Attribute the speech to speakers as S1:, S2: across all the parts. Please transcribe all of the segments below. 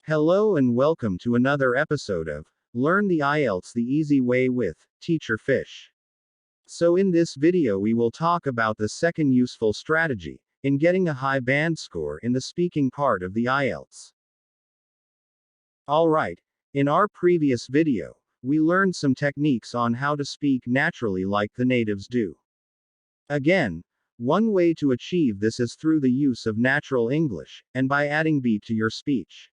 S1: Hello and welcome to another episode of Learn the IELTS the Easy Way with Teacher Fish. So in this video we will talk about the second useful strategy in getting a high band score in the speaking part of the IELTS. Alright, in our previous video, we learned some techniques on how to speak naturally like the natives do. Again, one way to achieve this is through the use of natural English, and by adding beat to your speech.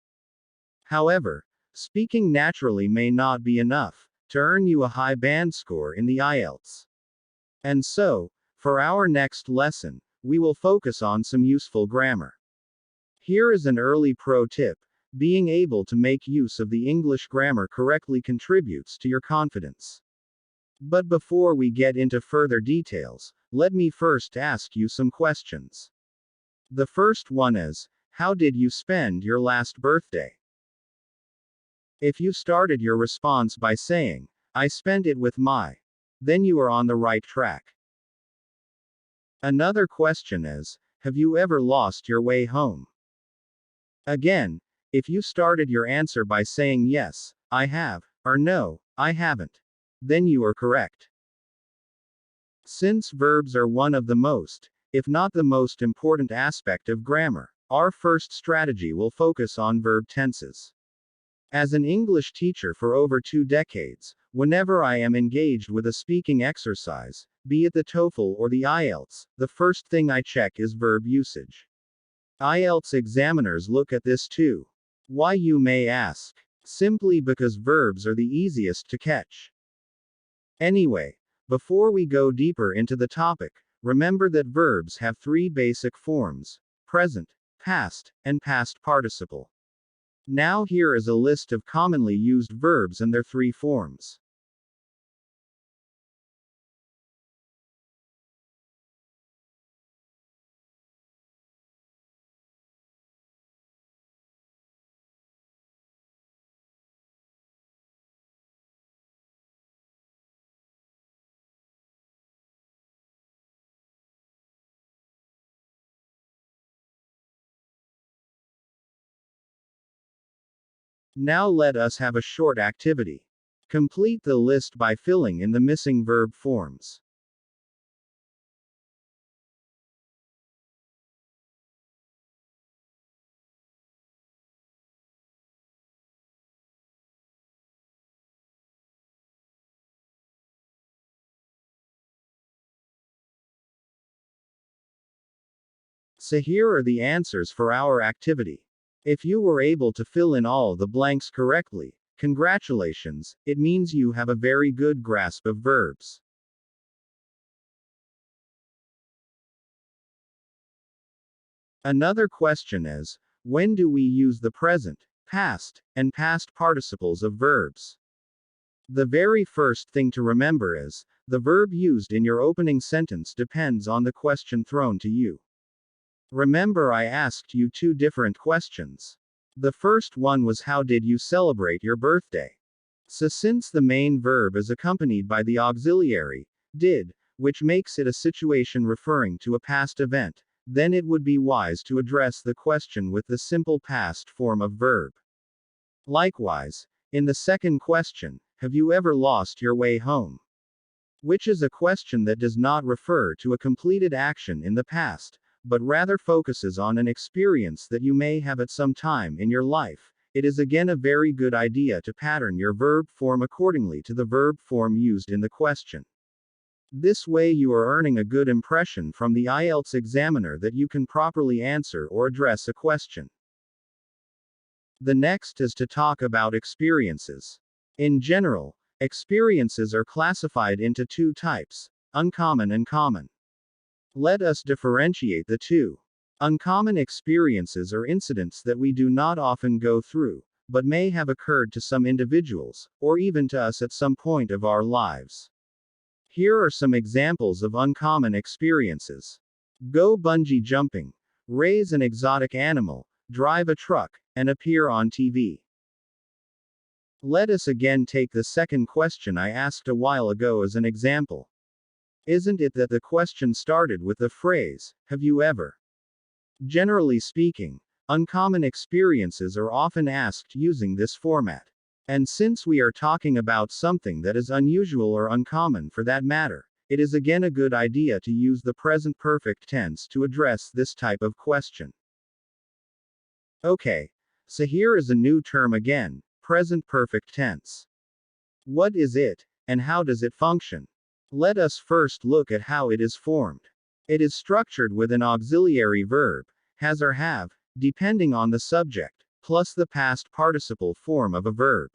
S1: However, speaking naturally may not be enough to earn you a high band score in the IELTS. And so, for our next lesson, we will focus on some useful grammar. Here is an early pro tip: being able to make use of the English grammar correctly contributes to your confidence. But before we get into further details, let me first ask you some questions. The first one is, how did you spend your last birthday? If you started your response by saying, I spent it with my, then you are on the right track. Another question is, have you ever lost your way home? Again, if you started your answer by saying yes, I have, or no, I haven't, then you are correct. Since verbs are one of the most, if not the most important aspect of grammar, our first strategy will focus on verb tenses. As an English teacher for over 2 decades, whenever I am engaged with a speaking exercise, be it the TOEFL or the IELTS, the first thing I check is verb usage. IELTS examiners look at this too. Why, you may ask? Simply because verbs are the easiest to catch. Anyway, before we go deeper into the topic, remember that verbs have 3 basic forms: present, past, and past participle. Now here is a list of commonly used verbs and their 3 forms. Now let us have a short activity. Complete the list by filling in the missing verb forms. So here are the answers for our activity. If you were able to fill in all the blanks correctly, congratulations, it means you have a very good grasp of verbs. Another question is, when do we use the present, past, and past participles of verbs? The very first thing to remember is, the verb used in your opening sentence depends on the question thrown to you. Remember, I asked you 2 different questions. The first one was, how did you celebrate your birthday? So since the main verb is accompanied by the auxiliary, did, which makes it a situation referring to a past event, then it would be wise to address the question with the simple past form of verb. Likewise, in the second question, have you ever lost your way home? Which is a question that does not refer to a completed action in the past, but rather focuses on an experience that you may have at some time in your life. It is again a very good idea to pattern your verb form accordingly to the verb form used in the question. This way you are earning a good impression from the IELTS examiner that you can properly answer or address a question. The next is to talk about experiences. In general, experiences are classified into 2 types: uncommon and common. Let us differentiate the 2. Uncommon experiences are incidents that we do not often go through, but may have occurred to some individuals, or even to us at some point of our lives. Here are some examples of uncommon experiences: go bungee jumping, raise an exotic animal, drive a truck, and appear on TV. Let us again take the second question I asked a while ago as an example. Isn't it that the question started with the phrase, have you ever? Generally speaking, uncommon experiences are often asked using this format. And since we are talking about something that is unusual or uncommon for that matter, it is again a good idea to use the present perfect tense to address this type of question. Okay, so here is a new term again, present perfect tense. What is it, and how does it function? Let us first look at how it is formed. It is structured with an auxiliary verb, has or have, depending on the subject, plus the past participle form of a verb.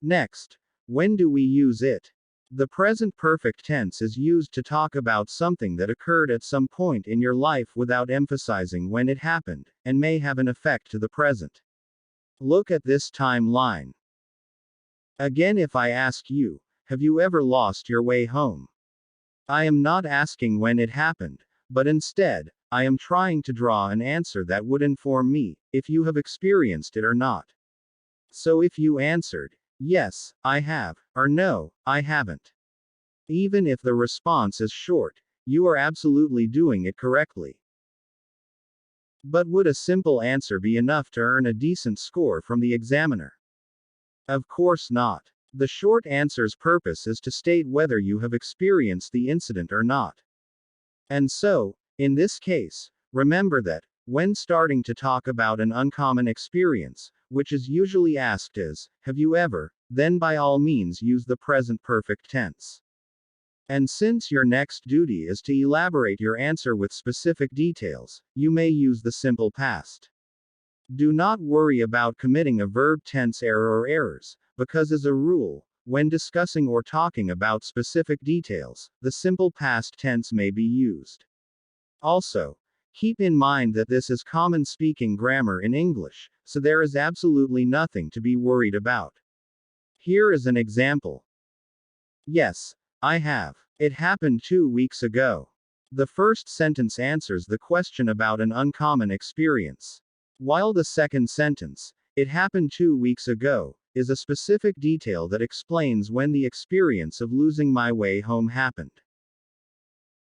S1: Next, when do we use it? The present perfect tense is used to talk about something that occurred at some point in your life without emphasizing when it happened, and may have an effect to the present. Look at this timeline. Again, if I ask you, have you ever lost your way home? I am not asking when it happened, but instead, I am trying to draw an answer that would inform me if you have experienced it or not. So if you answered, yes, I have, or no, I haven't. Even if the response is short, you are absolutely doing it correctly. But would a simple answer be enough to earn a decent score from the examiner? Of course not. The short answer's purpose is to state whether you have experienced the incident or not. And so, in this case, remember that, when starting to talk about an uncommon experience, which is usually asked as, have you ever, then by all means use the present perfect tense. And since your next duty is to elaborate your answer with specific details, you may use the simple past. Do not worry about committing a verb tense error or errors, because as a rule, when discussing or talking about specific details, the simple past tense may be used. Also, keep in mind that this is common speaking grammar in English, so there is absolutely nothing to be worried about. Here is an example. Yes, I have. It happened 2 weeks ago. The first sentence answers the question about an uncommon experience. While the second sentence, it happened 2 weeks ago, is a specific detail that explains when the experience of losing my way home happened.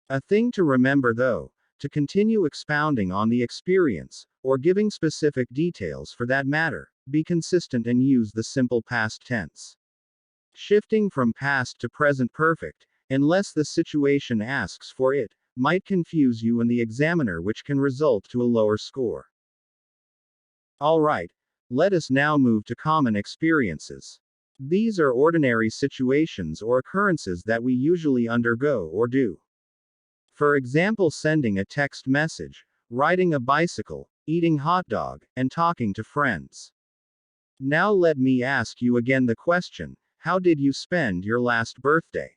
S1: A thing to remember though, to continue expounding on the experience, or giving specific details for that matter, be consistent and use the simple past tense. Shifting from past to present perfect, unless the situation asks for it, might confuse you and the examiner, which can result to a lower score. Alright, let us now move to common experiences. These are ordinary situations or occurrences that we usually undergo or do. For example, sending a text message, riding a bicycle, eating hot dog, and talking to friends. Now let me ask you again the question, how did you spend your last birthday?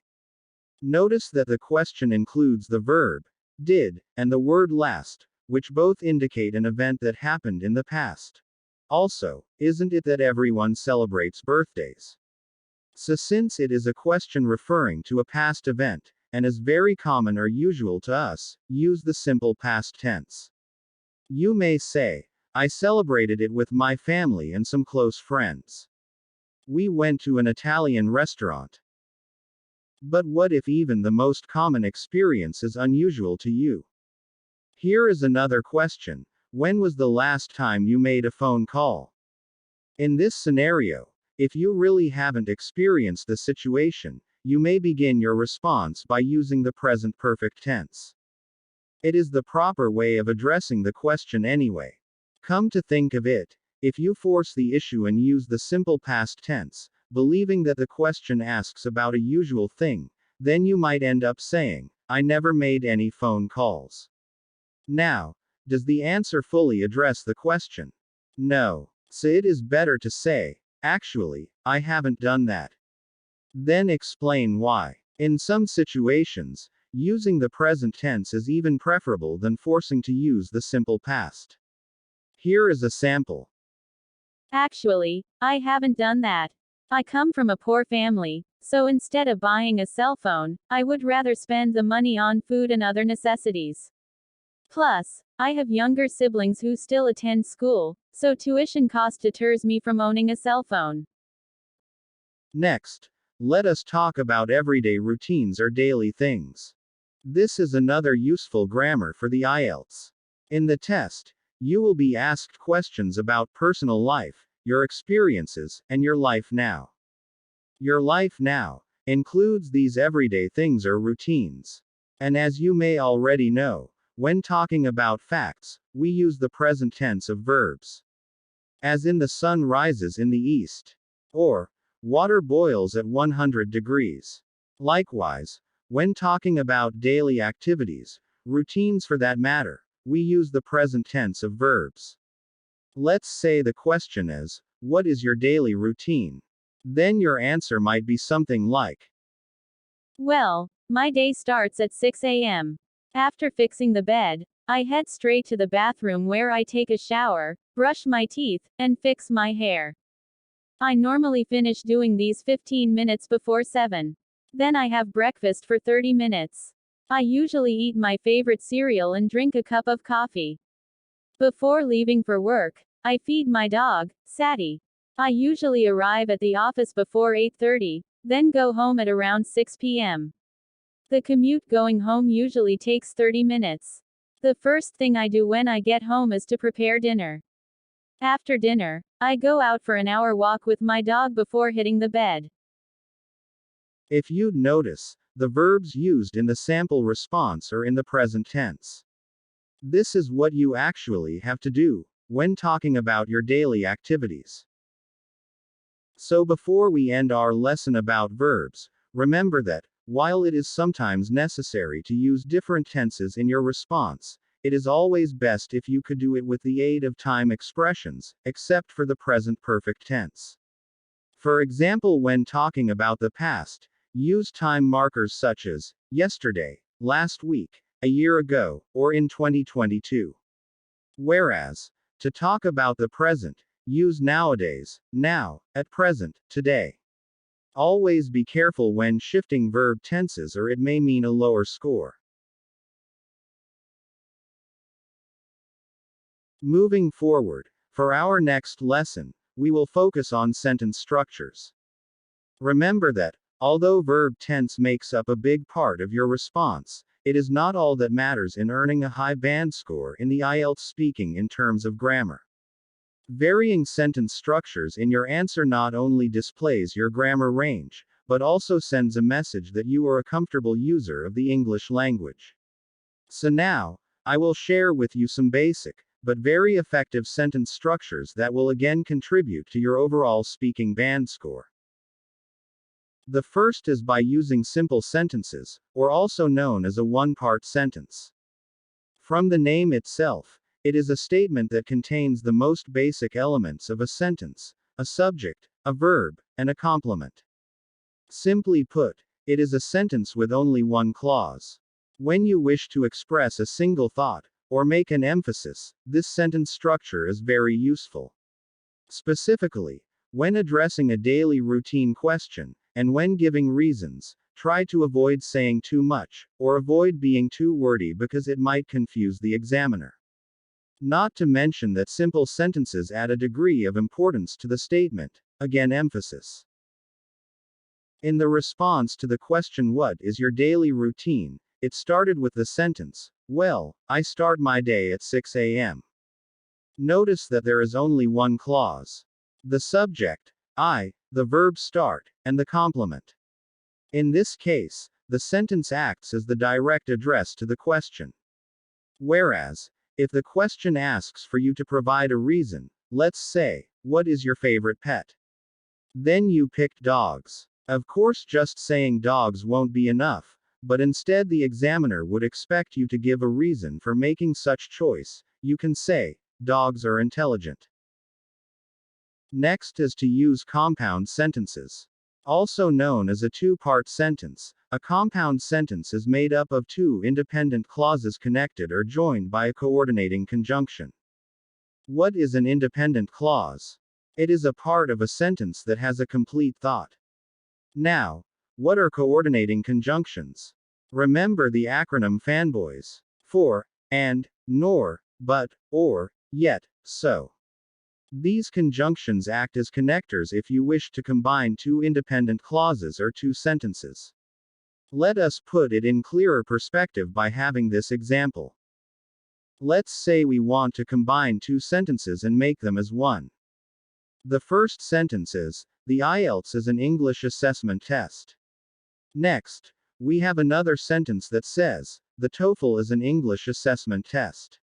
S1: Notice that the question includes the verb, did, and the word last, which both indicate an event that happened in the past. Also, isn't it that everyone celebrates birthdays? So since it is a question referring to a past event, and is very common or usual to us, use the simple past tense. You may say, I celebrated it with my family and some close friends. We went to an Italian restaurant. But what if even the most common experience is unusual to you? Here is another question. When was the last time you made a phone call? In this scenario, if you really haven't experienced the situation, you may begin your response by using the present perfect tense. It is the proper way of addressing the question anyway. Come to think of it, if you force the issue and use the simple past tense, believing that the question asks about a usual thing, then you might end up saying, I never made any phone calls. Now, does the answer fully address the question? No. So it is better to say, actually, I haven't done that. Then explain why. In some situations, using the present tense is even preferable than forcing to use the simple past. Here is a sample.
S2: Actually, I haven't done that. I come from a poor family, so instead of buying a cell phone, I would rather spend the money on food and other necessities. Plus, I have younger siblings who still attend school, so tuition cost deters me from owning a cell phone.
S1: Next, let us talk about everyday routines or daily things. This is another useful grammar for the IELTS. In the test, You will be asked questions about personal life, your experiences, and your life now. Your life now includes these everyday things or routines. And as you may already know, when talking about facts, we use the present tense of verbs. As in the sun rises in the east. Or, water boils at 100 degrees. Likewise, when talking about daily activities, routines for that matter, we use the present tense of verbs. Let's say the question is, what is your daily routine? Then your answer might be something like,
S2: Well, my day starts at 6 a.m. After fixing the bed, I head straight to the bathroom where I take a shower, brush my teeth, and fix my hair. I normally finish doing these 15 minutes before 7. Then I have breakfast for 30 minutes. I usually eat my favorite cereal and drink a cup of coffee. Before leaving for work, I feed my dog, Sadie. I usually arrive at the office before 8:30, then go home at around 6 p.m. The commute going home usually takes 30 minutes. The first thing I do when I get home is to prepare dinner. After dinner, I go out for an hour walk with my dog before hitting the bed.
S1: if you'd notice, the verbs used in the sample response are in the present tense. This is what you actually have to do when talking about your daily activities. So before we end our lesson about verbs, remember that, while it is sometimes necessary to use different tenses in your response, it is always best if you could do it with the aid of time expressions, except for the present perfect tense. For example, when talking about the past, use time markers such as yesterday, last week, a year ago, or in 2022. Whereas, to talk about the present, use nowadays, now, at present, today. Always be careful when shifting verb tenses or it may mean a lower score. Moving forward, for our next lesson, we will focus on sentence structures. Remember that, although verb tense makes up a big part of your response, it is not all that matters in earning a high band score in the IELTS speaking in terms of grammar. Varying sentence structures in your answer not only displays your grammar range, but also sends a message that you are a comfortable user of the English language. So now, I will share with you some basic, but very effective sentence structures that will again contribute to your overall speaking band score. The first is by using simple sentences, or also known as a one-part sentence. From the name itself, it is a statement that contains the most basic elements of a sentence: a subject, a verb, and a complement. Simply put, it is a sentence with only one clause. When you wish to express a single thought, or make an emphasis, this sentence structure is very useful. Specifically, when addressing a daily routine question, and when giving reasons, try to avoid saying too much, or avoid being too wordy because it might confuse the examiner. Not to mention that simple sentences add a degree of importance to the statement, again emphasis. In the response to the question, "What is your daily routine?" it started with the sentence, "Well, I start my day at 6 a.m. Notice that there is only one clause. The subject, I, the verb start, and the complement. In this case, the sentence acts as the direct address to the question. Whereas, if the question asks for you to provide a reason, let's say, "What is your favorite pet?" Then you picked dogs. Of course, just saying dogs won't be enough, but instead the examiner would expect you to give a reason for making such choice. You can say, "Dogs are intelligent." Next is to use compound sentences. Also known as a two-part sentence, a compound sentence is made up of two independent clauses connected or joined by a coordinating conjunction. What is an independent clause? It is a part of a sentence that has a complete thought. Now, what are coordinating conjunctions? Remember the acronym FANBOYS. For, and, nor, but, or, yet, so. These conjunctions act as connectors if you wish to combine two independent clauses or two sentences. Let us put it in clearer perspective by having this example. Let's say we want to combine two sentences and make them as one. The first sentence is, the IELTS is an English assessment test. Next, we have another sentence that says, the TOEFL is an English assessment test.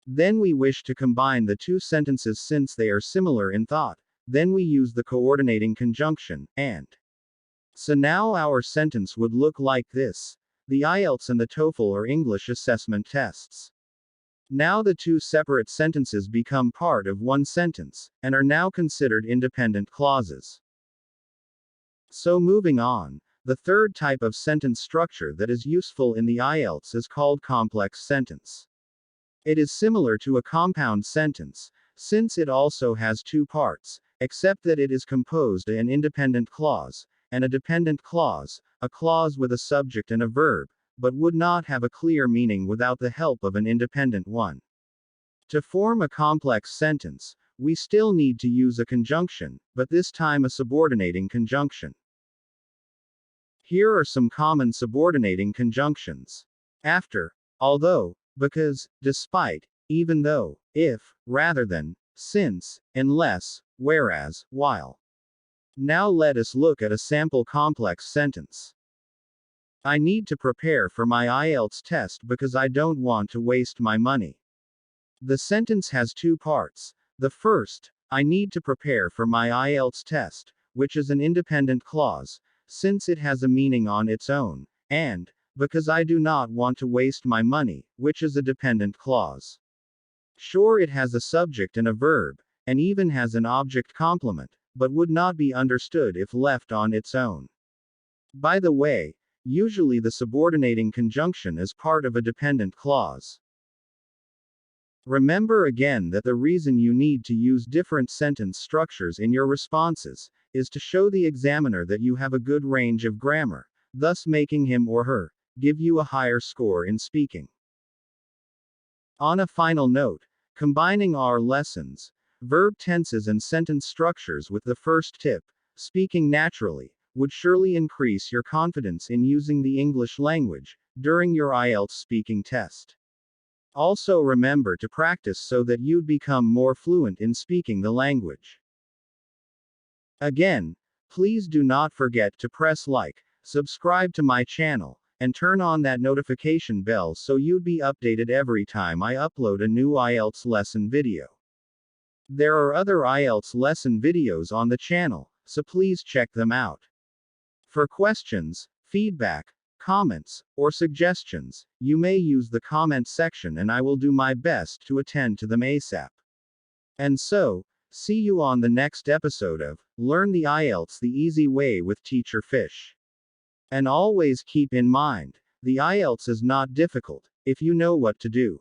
S1: Then we wish to combine the two sentences since they are similar in thought. Then we use the coordinating conjunction, and. So now our sentence would look like this. The IELTS and the TOEFL are English assessment tests. Now the two separate sentences become part of one sentence, and are now considered independent clauses. So moving on, the third type of sentence structure that is useful in the IELTS is called complex sentence. It is similar to a compound sentence, since it also has two parts, except that it is composed of an independent clause, and a dependent clause, a clause with a subject and a verb, but would not have a clear meaning without the help of an independent one. To form a complex sentence, we still need to use a conjunction, but this time a subordinating conjunction. Here are some common subordinating conjunctions. After, although, because, despite, even though, if, rather than, since, unless, whereas, while. Now let us look at a sample complex sentence. I need to prepare for my IELTS test because I don't want to waste my money. The sentence has two parts. The first, I need to prepare for my IELTS test, which is an independent clause, since it has a meaning on its own, and, because I do not want to waste my money, which is a dependent clause. Sure, it has a subject and a verb, and even has an object complement, but would not be understood if left on its own. By the way, usually the subordinating conjunction is part of a dependent clause. Remember again that the reason you need to use different sentence structures in your responses is to show the examiner that you have a good range of grammar, thus making him or her give you a higher score in speaking. On a final note, combining our lessons, verb tenses and sentence structures with the first tip, speaking naturally, would surely increase your confidence in using the English language during your IELTS speaking test. Also remember to practice so that you'd become more fluent in speaking the language. Again, please do not forget to press like, subscribe to my channel, and turn on that notification bell so you'd be updated every time I upload a new IELTS lesson video. There are other IELTS lesson videos on the channel, so please check them out. For questions, feedback, comments, or suggestions, you may use the comment section and I will do my best to attend to them ASAP. And so, see you on the next episode of Learn the IELTS the Easy Way with Teacher Fish. And always keep in mind, the IELTS is not difficult if you know what to do.